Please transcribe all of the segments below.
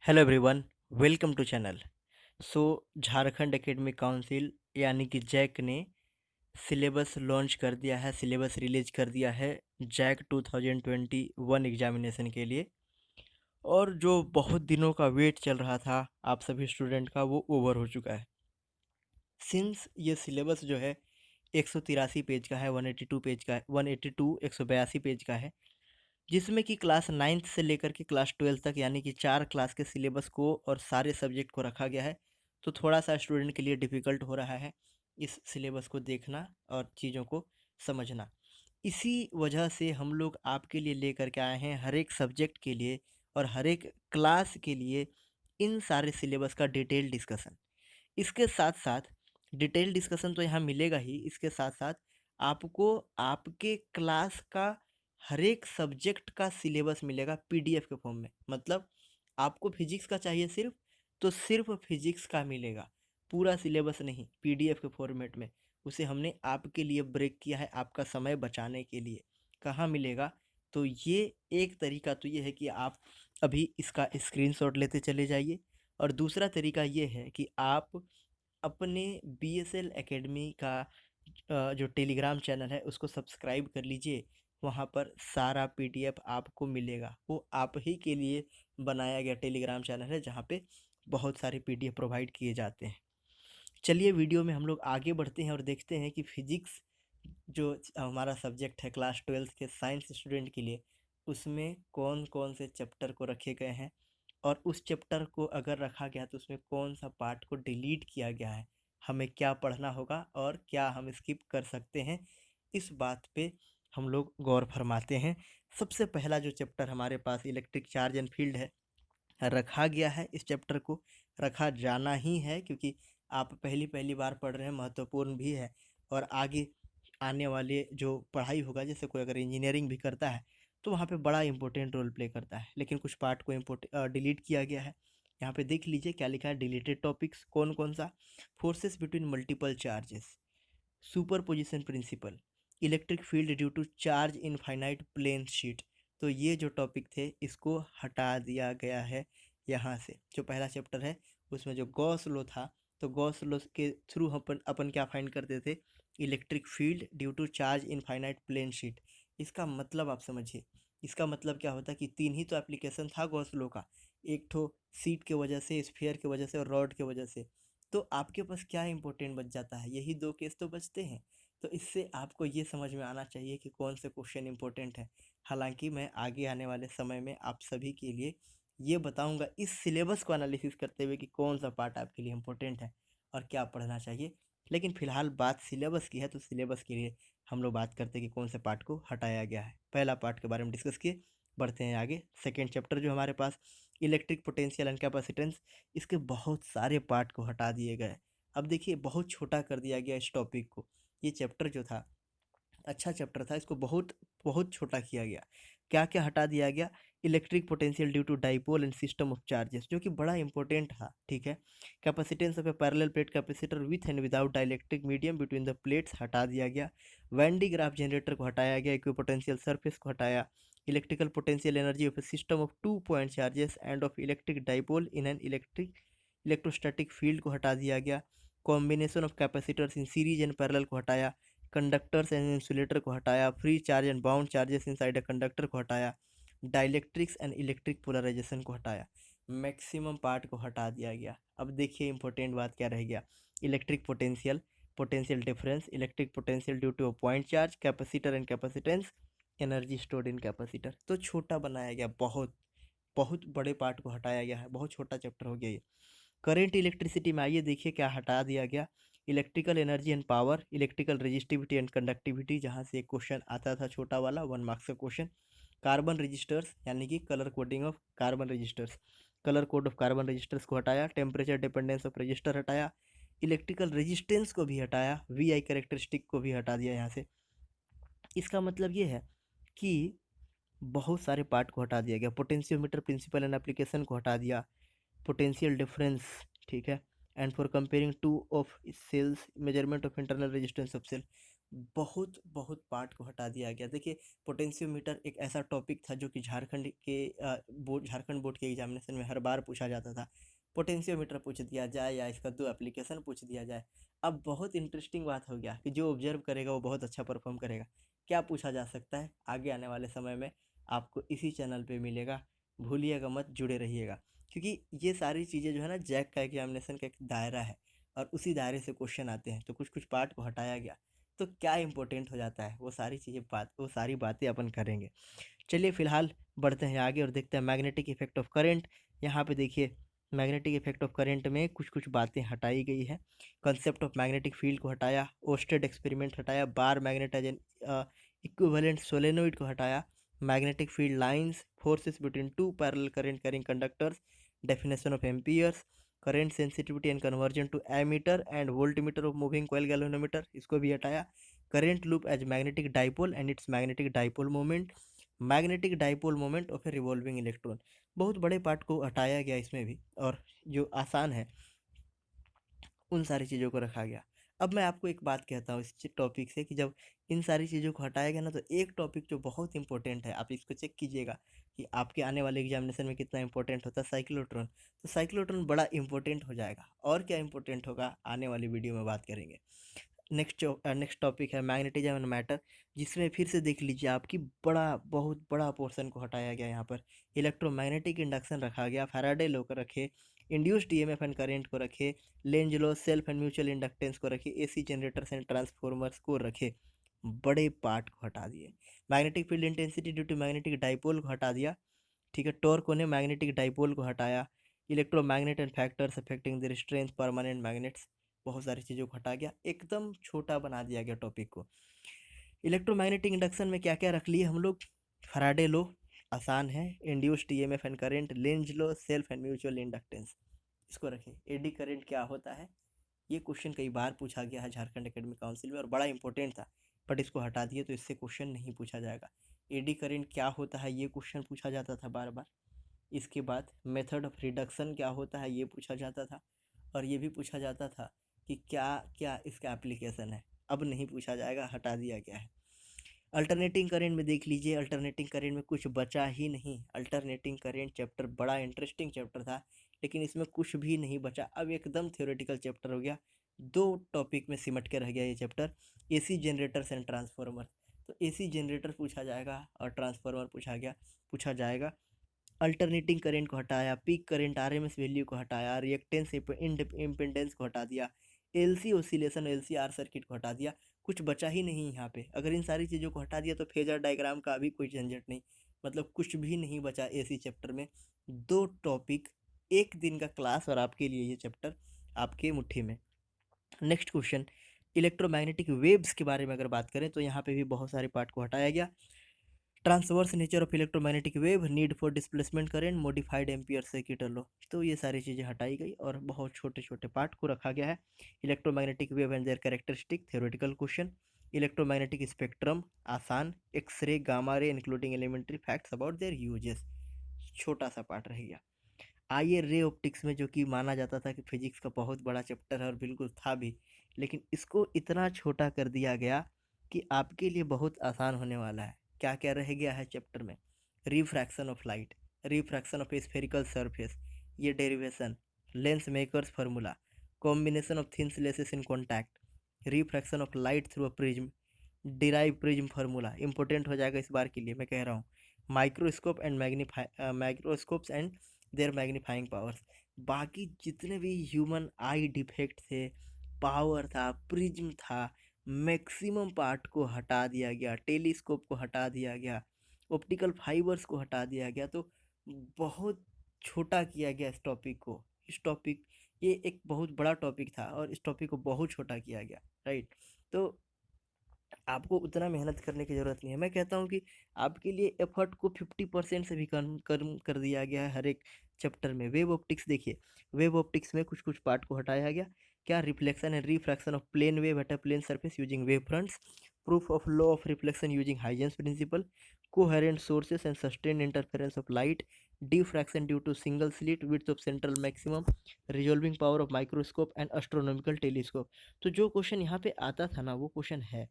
Hello everyone, welcome to channel. So Jharkhand academic council यानी कि Jack ने सिलेबस लॉन्च कर दिया है, सिलेबस रिलीज कर दिया है जैक 2021 एग्जामिनेशन के लिए। और जो बहुत दिनों का वेट चल रहा था आप सभी स्टूडेंट का, वो ओवर हो चुका है। सिंस ये सिलेबस जो है 183 पेज का है, 182 पेज का है, 182 पेज का है, जिसमें कि क्लास नाइन्थ से लेकर के क्लास ट्वेल्थ तक यानी कि 4 क्लास के सिलेबस को और सारे सब्जेक्ट को रखा गया है। तो थोड़ा सा स्टूडेंट के लिए डिफ़िकल्ट हो रहा है इस सिलेबस को देखना और चीज़ों को समझना। इसी वजह से हम लोग आपके लिए लेकर के आए हैं हर एक सब्जेक्ट के लिए और हर एक क्लास के लिए इन सारे सिलेबस का डिटेल डिस्कशन। इसके साथ साथ डिटेल डिस्कशन तो यहाँ मिलेगा ही, इसके साथ साथ आपको आपके क्लास का हर एक सब्जेक्ट का सिलेबस मिलेगा पीडीएफ के फॉर्म में। मतलब आपको फिजिक्स का चाहिए सिर्फ, तो सिर्फ फिजिक्स का मिलेगा, पूरा सिलेबस नहीं, पीडीएफ के फॉर्मेट में। उसे हमने आपके लिए ब्रेक किया है आपका समय बचाने के लिए। कहाँ मिलेगा? तो ये एक तरीका तो ये है कि आप अभी इसका स्क्रीनशॉट लेते चले जाइए, और दूसरा तरीका ये है कि आप अपने बीएसएल एकेडमी का जो टेलीग्राम चैनल है उसको सब्सक्राइब कर लीजिए। वहाँ पर सारा पीडीएफ आपको मिलेगा। वो आप ही के लिए बनाया गया टेलीग्राम चैनल है जहाँ पे बहुत सारे पीडीएफ प्रोवाइड किए जाते हैं। चलिए वीडियो में हम लोग आगे बढ़ते हैं और देखते हैं कि फिजिक्स जो हमारा सब्जेक्ट है क्लास ट्वेल्थ के साइंस स्टूडेंट के लिए, उसमें कौन कौन से चैप्टर को रखे गए हैं, और उस चैप्टर को अगर रखा गया तो उसमें कौन सा पार्ट को डिलीट किया गया है, हमें क्या पढ़ना होगा और क्या हम स्किप कर सकते हैं। इस बात पे हम लोग गौर फरमाते हैं। सबसे पहला जो चैप्टर हमारे पास इलेक्ट्रिक चार्ज एंड फील्ड है, रखा गया है। इस चैप्टर को रखा जाना ही है क्योंकि आप पहली पहली बार पढ़ रहे हैं, महत्वपूर्ण भी है। और आगे आने वाले जो पढ़ाई होगा, जैसे कोई अगर इंजीनियरिंग भी करता है तो वहाँ पे बड़ा इंपॉर्टेंट रोल प्ले करता है। लेकिन कुछ पार्ट को डिलीट किया गया है। यहाँ पे देख लीजिए क्या लिखा है, डिलीटेड टॉपिक्स कौन कौन सा। Forces between multiple charges, superposition principle, electric field due to charge infinite plane sheet. तो ये जो टॉपिक थे इसको हटा दिया गया है यहाँ से। जो पहला चैप्टर है उसमें जो गॉस लॉ था, तो गॉस लॉ के थ्रू अपन अपन क्या फाइंड करते थे, electric field due to charge infinite plane sheet. इसका मतलब आप समझिए, इसका मतलब क्या होता है कि तीन ही तो एप्लीकेशन था गॉस लॉ का। एक तो सीट के वजह से, स्फीयर के वजह से और रॉड के वजह से। तो आपके पास क्या इंपॉर्टेंट बच जाता है, यही दो केस तो बचते हैं। तो इससे आपको ये समझ में आना चाहिए कि कौन से क्वेश्चन इंपॉर्टेंट है। हालांकि मैं आगे आने वाले समय में आप सभी के लिए ये बताऊंगा इस सिलेबस को एनालिसिस करते हुए कि कौन सा पार्ट आपके लिए इम्पोर्टेंट है और क्या पढ़ना चाहिए। लेकिन फिलहाल बात सिलेबस की है, तो सिलेबस के लिए हम लोग बात करते हैं कि कौन से पार्ट को हटाया गया है। पहला पार्ट के बारे में डिस्कस किए, बढ़ते हैं आगे। सेकेंड चैप्टर जो हमारे पास, इलेक्ट्रिक पोटेंशियल एंड कैपेसिटेंस, इसके बहुत सारे पार्ट को हटा दिए गए। अब देखिए बहुत छोटा कर दिया गया इस टॉपिक को। ये चैप्टर जो था अच्छा चैप्टर था, इसको बहुत बहुत छोटा किया गया। क्या क्या हटा दिया गया? Electric potential due to dipole and system of charges, जो कि बड़ा इंपॉर्टेंट था, ठीक है। Capacitance of a parallel plate capacitor with and without dielectric medium between the plates हटा दिया गया। वैन डी ग्राफ जनरेटर को हटाया गया। इक्विपोटेंशियल सरफेस को हटाया। Electrical potential energy of A system of 2 point charges end of electric dipole in an electrostatic field को हटा दिया गया। Combination of capacitors in series and parallel को हटाया। कंडक्टर्स एंड इंसुलेटर को हटाया। Free charge and bound charges inside a conductor को हटाया। डाइलेक्ट्रिक्स एंड इलेक्ट्रिक पोलराइजेशन को हटाया। मैक्सिमम पार्ट को हटा दिया गया। अब देखिए इंपॉर्टेंट बात क्या रह गया, electric potential, potential difference, electric potential due to a point charge, capacitor and capacitance, energy stored in capacitor. तो छोटा बनाया गया, बहुत बहुत बड़े पार्ट को हटाया गया है, बहुत छोटा चैप्टर हो गया ये। करेंट इलेक्ट्रिसिटी में आइए देखिए क्या हटा दिया गया। Electrical energy and power, electrical resistivity and conductivity, जहाँ से एक क्वेश्चन आता था छोटा वाला 1 मार्क्स का क्वेश्चन। कार्बन रजिस्टर्स यानी कि colour coding of carbon resistors, colour code of carbon resistors को हटाया। टेम्परेचर डिपेंडेंस ऑफ रजिस्टर हटाया। इलेक्ट्रिकल रेजिस्टेंस को भी हटाया। वी आई कैरेक्टरिस्टिक को भी हटा दिया यहाँ से। इसका मतलब ये है कि बहुत सारे पार्ट को हटा दिया गया। पोटेंशियोमीटर प्रिंसिपल एंड एप्लीकेशन को हटा दिया। पोटेंशियल डिफरेंस, ठीक है। And for comparing two of cells, measurement of internal resistance of cell, बहुत बहुत पार्ट को हटा दिया गया। देखिए, पोटेंशियोमीटर एक ऐसा टॉपिक था जो कि झारखंड बोर्ड के एग्जामिनेशन में हर बार पूछा जाता था। पोटेंशियोमीटर पूछ दिया जाए या इसका 2 एप्लीकेशन पूछ दिया जाए। अब बहुत इंटरेस्टिंग बात हो गया कि जो ऑब्जर्व करेगा वो बहुत अच्छा परफॉर्म करेगा। क्या पूछा जा सकता है आगे आने वाले समय में, आपको इसी चैनल पे मिलेगा। भूलिएगा मत, जुड़े रहिएगा, क्योंकि ये सारी चीज़ें जो है ना, जैक का एग्जामिनेशन का एक दायरा है और उसी दायरे से क्वेश्चन आते हैं। तो कुछ कुछ पार्ट को हटाया गया तो क्या इंपॉर्टेंट हो जाता है, वो सारी बातें अपन करेंगे। चलिए फिलहाल बढ़ते हैं आगे और देखते हैं मैग्नेटिक इफेक्ट ऑफ करंट। यहाँ पे देखिए, मैग्नेटिक इफेक्ट ऑफ करंट में कुछ कुछ बातें हटाई गई है। कंसेप्ट ऑफ मैग्नेटिक फील्ड को हटाया, ओस्टेड एक्सपेरिमेंट हटाया, बार मैग्नेटाइजन इक्विवेलेंट सोलेनोइड को हटाया, magnetic field lines, forces between two parallel current carrying conductors, definition of amperes, current sensitivity and conversion to ammeter and voltmeter of moving coil galvanometer, इसको भी हटाया। Current loop as magnetic dipole and its magnetic dipole moment, magnetic dipole moment of a revolving electron. बहुत बड़े part को हटाया गया इसमें भी, और जो आसान है उन सारी चीज़ों को रखा गया। अब मैं आपको एक बात कहता हूँ इस टॉपिक से, कि जब इन सारी चीज़ों को हटाया गया ना, तो एक टॉपिक जो बहुत इंपॉर्टेंट है, आप इसको चेक कीजिएगा कि आपके आने वाले एग्जामिनेशन में कितना इंपॉर्टेंट होता है, साइक्लोट्रॉन। तो साइक्लोट्रॉन बड़ा इंपॉर्टेंट हो जाएगा, और क्या इंपॉर्टेंट होगा आने वाली वीडियो में बात करेंगे। नेक्स्ट टॉपिक है मैग्नेटिज्म एंड मैटर, जिसमें फिर से देख लीजिए आपकी बहुत बड़ा पोर्शन को हटाया गया। यहाँ पर इलेक्ट्रोमैग्नेटिक इंडक्शन रखा गया, फैराडे लॉ को रखे, इंड्यूस्ड ईएमएफ एंड करंट को रखे, Lenz law, self and mutual inductance को रखे, एसी जनरेटर्स एंड ट्रांसफॉर्मर्स को रखे। बड़े पार्ट को हटा दिए। Magnetic field intensity due to magnetic dipole को हटा दिया। ठीक है, टॉर्क ने मैग्नेटिक डाइपोल को हटाया। Electromagnet and factors affecting the strength permanent magnets, बहुत सारी चीज़ों को हटा गया, एकदम छोटा बना दिया गया टॉपिक को। इलेक्ट्रोमैग्नेटिक इंडक्शन में क्या क्या रख लिए हम लोग, फैराडे लो आसान है, induced EMF and current, Lenz law, self and mutual inductance, इसको रखें। एडी करंट क्या होता है, ये क्वेश्चन कई बार पूछा गया है झारखंड एकेडमिक काउंसिल में और बड़ा इंपॉर्टेंट था, बट इसको हटा दिए तो इससे क्वेश्चन नहीं पूछा जाएगा। एडी करंट क्या होता है, ये क्वेश्चन पूछा जाता था बार बार। इसके बाद मेथड ऑफ रिडक्शन क्या होता है, ये पूछा जाता था, और ये भी पूछा जाता था कि क्या क्या इसका एप्लीकेशन है। अब नहीं पूछा जाएगा, हटा दिया गया है। अल्टरनेटिंग करंट में देख लीजिए, अल्टरनेटिंग करंट में कुछ बचा ही नहीं। अल्टरनेटिंग करंट चैप्टर बड़ा इंटरेस्टिंग चैप्टर था, लेकिन इसमें कुछ भी नहीं बचा, अब एकदम थ्योरेटिकल चैप्टर हो गया। दो टॉपिक में सिमट के रह गया ये chapter, AC generators and transformer. तो एसी जनरेटर पूछा जाएगा और ट्रांसफार्मर पूछा जाएगा। अल्टरनेटिंग करंट को हटाया, पीक करंट आरएमएस वैल्यू को हटाया, रिएक्टेंस इम्पेडेंस को हटा दिया, एलसी ओसिलेशन एलसीआर सर्किट को हटा दिया। कुछ बचा ही नहीं यहाँ पे। अगर इन सारी चीज़ों को हटा दिया तो फेजर डायग्राम का भी कोई झंझट नहीं, मतलब कुछ भी नहीं बचा एसी चैप्टर में। दो टॉपिक, एक दिन का क्लास, और आपके लिए ये चैप्टर आपके मुट्ठी में। नेक्स्ट क्वेश्चन, इलेक्ट्रोमैग्नेटिक वेव्स के बारे में अगर बात करें तो यहाँ पे भी बहुत सारे पार्ट को हटाया गया। Transverse nature of electromagnetic wave, need for displacement current, modified ampere circuit law, तो ये सारी चीज़ें हटाई गई और बहुत छोटे छोटे पार्ट को रखा गया है। Electromagnetic wave and their characteristic, theoretical question. Electromagnetic spectrum आसान, x ray, gamma ray including elementary facts about their uses, छोटा सा पार्ट रह गया। आइए रे ऑप्टिक्स में, जो कि माना जाता था कि फिजिक्स का बहुत बड़ा चैप्टर है और बिल्कुल था भी, लेकिन इसको इतना छोटा कर दिया गया कि आपके लिए बहुत आसान होने वाला है। क्या क्या रह गया है चैप्टर में, refraction of light, refraction of spherical surface, ये derivation, lens maker's formula, combination of thin स्लेसेस in contact, refraction of light through a prism, derive prism formula, important हो जाएगा इस बार के लिए, मैं कह रहा हूँ। Microscopes and their magnifying powers, बाकी जितने भी ह्यूमन आई डिफेक्ट थे, पावर था, प्रिज्म था, मैक्सिमम पार्ट को हटा दिया गया, टेलीस्कोप को हटा दिया गया, ऑप्टिकल फाइबर्स को हटा दिया गया। तो बहुत छोटा किया गया इस टॉपिक को। ये एक बहुत बड़ा टॉपिक था और इस टॉपिक को बहुत छोटा किया गया, राइट। तो आपको उतना मेहनत करने की ज़रूरत नहीं है। मैं कहता हूँ कि आपके लिए एफर्ट को 50% से भी कम कर दिया गया है हर एक चैप्टर में। वेव ऑप्टिक्स देखिए, वेव ऑप्टिक्स में कुछ कुछ पार्ट को हटाया गया। क्या, reflection and refraction of plane wave at a plane surface using wave fronts, proof of law of reflection using Huygens principle, coherent sources and sustain interference of light, diffraction due to single slit, width of central maximum, resolving power of microscope and astronomical telescope. तो जो question यहाँ पे आता था ना, वो question है,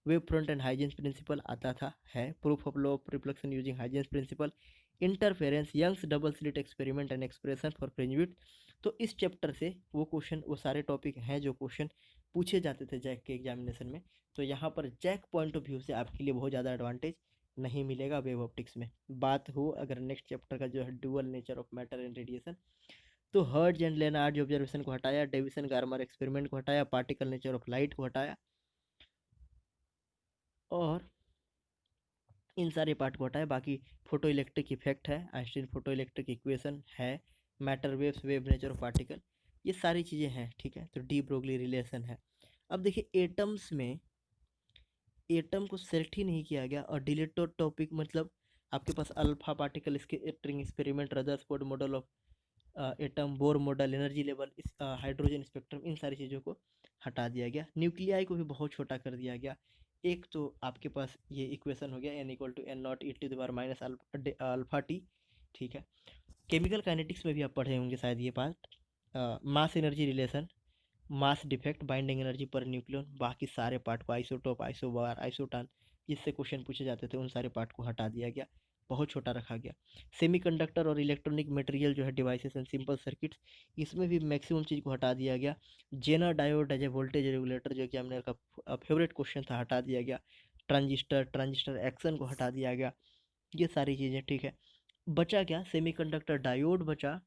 wave front and Huygens principle आता था, है। Proof of law of reflection using Huygens principle, interference, Young's double slit experiment and expression for fringe width. तो इस चैप्टर से वो क्वेश्चन, वो सारे टॉपिक हैं जो क्वेश्चन पूछे जाते थे जैक के एग्जामिनेशन में। तो यहाँ पर जैक पॉइंट ऑफ व्यू से आपके लिए बहुत ज़्यादा एडवांटेज नहीं मिलेगा वेव ऑप्टिक्स में। बात हो अगर नेक्स्ट चैप्टर का जो है dual nature of matter and radiation, तो हर्ट्ज एंड लेनार्ड ऑब्जर्वेशन को हटाया, डेविसन गार्मर एक्सपेरिमेंट को हटाया, पार्टिकल नेचर ऑफ लाइट को हटाया, और इन सारे पार्ट को हटाया। बाकी फोटो इलेक्ट्रिक इफेक्ट है, आइंस्टीन फोटो इलेक्ट्रिक इक्वेशन है, matter waves, wave nature of particle, ये सारी चीज़ें हैं, ठीक है। तो डी ब्रोगली रिलेशन है। अब देखिए एटम्स में एटम को सेलेक्ट ही नहीं किया गया, और डिलीटेड टॉपिक मतलब आपके पास alpha particle scattering experiment, Rutherford model of atom, Bohr model, energy level, इस हाइड्रोजन स्पेक्ट्रम, इन सारी चीज़ों को हटा दिया गया। न्यूक्लियाई को भी बहुत छोटा कर दिया गया। एक तो आपके पास ये इक्वेशन हो गया n equal to N naught e to the power minus alpha T, ठीक है। केमिकल काइनेटिक्स में भी आप पढ़े होंगे शायद ये part, mass energy relation, mass defect, binding energy per nucleon, बाकी सारे पार्ट को, आइसोटोप, आइसोबार, आइसोटॉन, जिससे क्वेश्चन पूछे जाते थे उन सारे पार्ट को हटा दिया गया, बहुत छोटा रखा गया। सेमीकंडक्टर और इलेक्ट्रॉनिक मटेरियल जो है, डिवाइसेस एंड सिंपल सर्किट्स, इसमें भी मैक्सिमम चीज़ को हटा दिया गया। Zener diode as a voltage regulator जो एग्जामिनर का फेवरेट क्वेश्चन था, हटा दिया गया। ट्रांजिस्टर एक्शन को हटा दिया गया, ये सारी चीज़ें, ठीक है। बचा क्या, सेमीकंडक्टर डायोड बचा,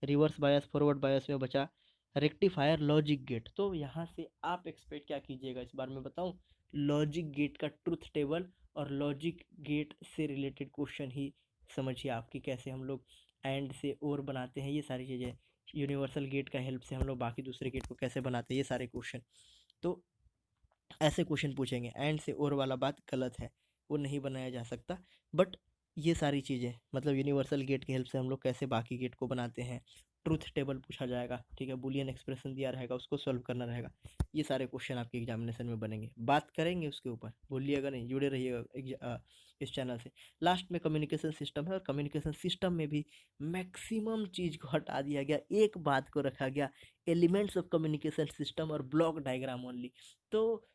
रिवर्स बायस फॉरवर्ड बायस में बचा, रेक्टिफायर, लॉजिक गेट। तो यहाँ से आप एक्सपेक्ट क्या कीजिएगा इस बार मैं बताऊँ, लॉजिक गेट का ट्रुथ टेबल और लॉजिक गेट से रिलेटेड क्वेश्चन ही समझिए आपकी, कैसे हम लोग एंड से और बनाते हैं, ये सारी चीज़ें, यूनिवर्सल गेट का हेल्प से हम लोग बाकी दूसरे गेट को कैसे बनाते हैं, ये सारे क्वेश्चन। तो ऐसे क्वेश्चन पूछेंगे, एंड से और वाला बात गलत है, वो नहीं बनाया जा सकता। बट ये सारी चीज़ें मतलब यूनिवर्सल गेट की हेल्प से हम लोग कैसे बाकी गेट को बनाते हैं, ट्रूथ टेबल पूछा जाएगा, ठीक है, बूलियन एक्सप्रेशन दिया रहेगा, उसको सॉल्व करना रहेगा, ये सारे क्वेश्चन आपके एग्जामिनेशन में बनेंगे। बात करेंगे उसके ऊपर, भूलिएगा नहीं, जुड़े रहिएगा इस चैनल से। लास्ट में कम्युनिकेशन सिस्टम है, और कम्युनिकेशन सिस्टम में भी मैक्सिमम चीज़ को हटा दिया गया, एक बात को रखा गया, एलिमेंट्स ऑफ कम्युनिकेशन सिस्टम और ब्लॉक डायग्राम ओनली। तो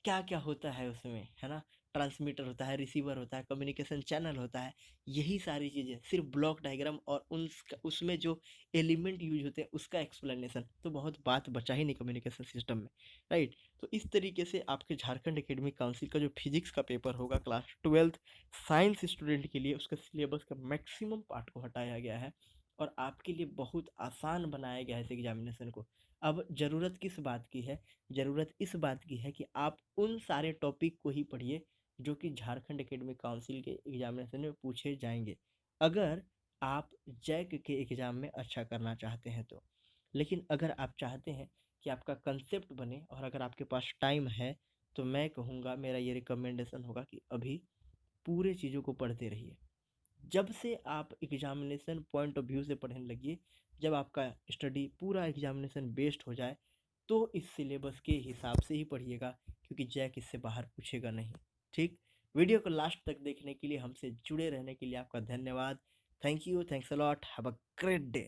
क्या क्या होता है उसमें, है ना, ट्रांसमीटर होता है, रिसीवर होता है, कम्युनिकेशन चैनल होता है, यही सारी चीज़ें, सिर्फ ब्लॉक डायग्राम और उसमें जो एलिमेंट यूज होते हैं उसका एक्सप्लेनेशन, तो बहुत बात बचा ही नहीं कम्युनिकेशन सिस्टम में, राइट। तो इस तरीके से आपके झारखंड एकेडमिक काउंसिल का जो फिजिक्स का पेपर होगा क्लास 12th साइंस स्टूडेंट के लिए, उसका सिलेबस का मैक्सिमम पार्ट को हटाया गया है, और आपके लिए बहुत आसान बनाया गया है इस एग्जामिनेशन को। अब ज़रूरत किस बात की है, ज़रूरत इस बात की है कि आप उन सारे टॉपिक को ही पढ़िए जो कि झारखंड एकेडमिक काउंसिल के एग्जामिनेशन में पूछे जाएंगे, अगर आप जैक के एग्ज़ाम में अच्छा करना चाहते हैं तो। लेकिन अगर आप चाहते हैं कि आपका कंसेप्ट बने, और अगर आपके पास टाइम है, तो मैं कहूँगा, मेरा ये रिकमेंडेशन होगा कि अभी पूरे चीज़ों को पढ़ते रहिए। जब से आप एग्जामिनेशन पॉइंट ऑफ व्यू से पढ़ने लगिए, जब आपका स्टडी पूरा एग्जामिनेशन बेस्ड हो जाए, तो इस सिलेबस के हिसाब से ही पढ़िएगा, क्योंकि जैक इससे बाहर पूछेगा नहीं, ठीक। वीडियो को लास्ट तक देखने के लिए, हमसे जुड़े रहने के लिए आपका धन्यवाद। Thank you, thanks a lot, have a great day.